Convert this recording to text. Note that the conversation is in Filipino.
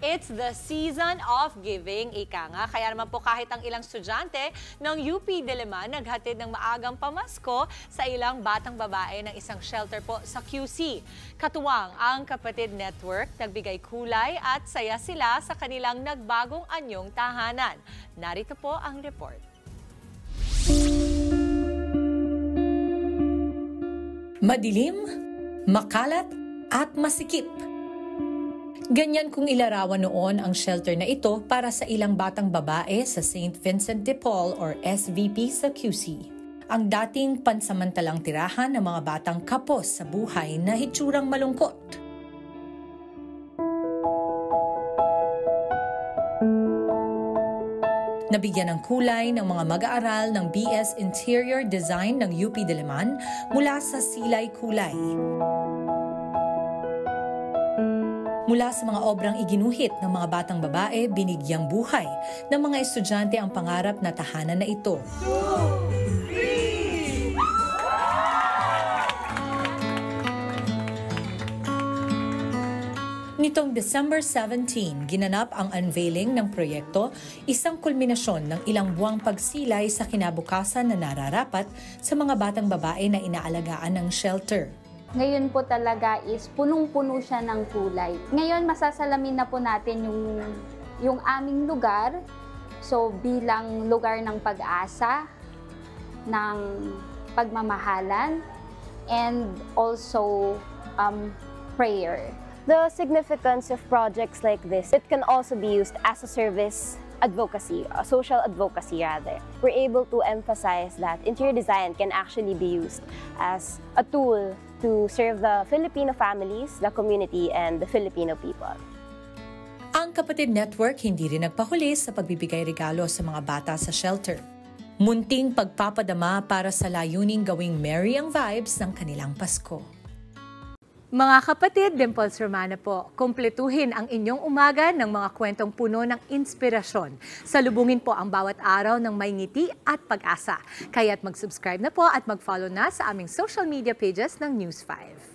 It's the season of giving, ika nga. Kaya naman po kahit ang ilang estudyante ng UP Diliman naghatid ng maagang pamasko sa ilang batang babae ng isang shelter po sa QC. Katuwang ang Kapatid Network, nagbigay kulay at saya sila sa kanilang nagbagong anyong tahanan. Narito po ang report. Madilim, makalat at masikip. Ganyan kung ilarawan noon ang shelter na ito para sa ilang batang babae sa St. Vincent de Paul or SVP sa QC. Ang dating pansamantalang tirahan ng mga batang kapos sa buhay na hitsurang malungkot. Nabigyan ng kulay ng mga mag-aaral ng BS Interior Design ng UP Diliman mula sa Silay Kulay. Mula sa mga obrang iginuhit ng mga batang babae, binigyang buhay ng mga estudyante ang pangarap na tahanan na ito. 2, 3! Nitong December 17, ginanap ang unveiling ng proyekto, isang kulminasyon ng ilang buwang pagsilay sa kinabukasan na nararapat sa mga batang babae na inaalagaan ng shelter. Ngayon po talaga is punong-puno siya ng kulay. Ngayon masasalamin na po natin yung aming lugar. So bilang lugar ng pag-asa, ng pagmamahalan, and also prayer. The significance of projects like this, it can also be used as a service advocacy, a social advocacy rather. We're able to emphasize that interior design can actually be used as a tool to serve the Filipino families, the community, and the Filipino people. Ang Kapatid Network hindi rin nagpahuli sa pagbibigay regalo sa mga bata sa shelter. Munting pagpapadama para sa layuning gawing merry ang vibes ng kanilang Pasko. Mga kapatid, Dimples Romana po, kumpletuhin ang inyong umaga ng mga kwentong puno ng inspirasyon. Salubungin po ang bawat araw ng may ngiti at pag-asa. Kaya't mag-subscribe na po at mag-follow na sa aming social media pages ng News 5.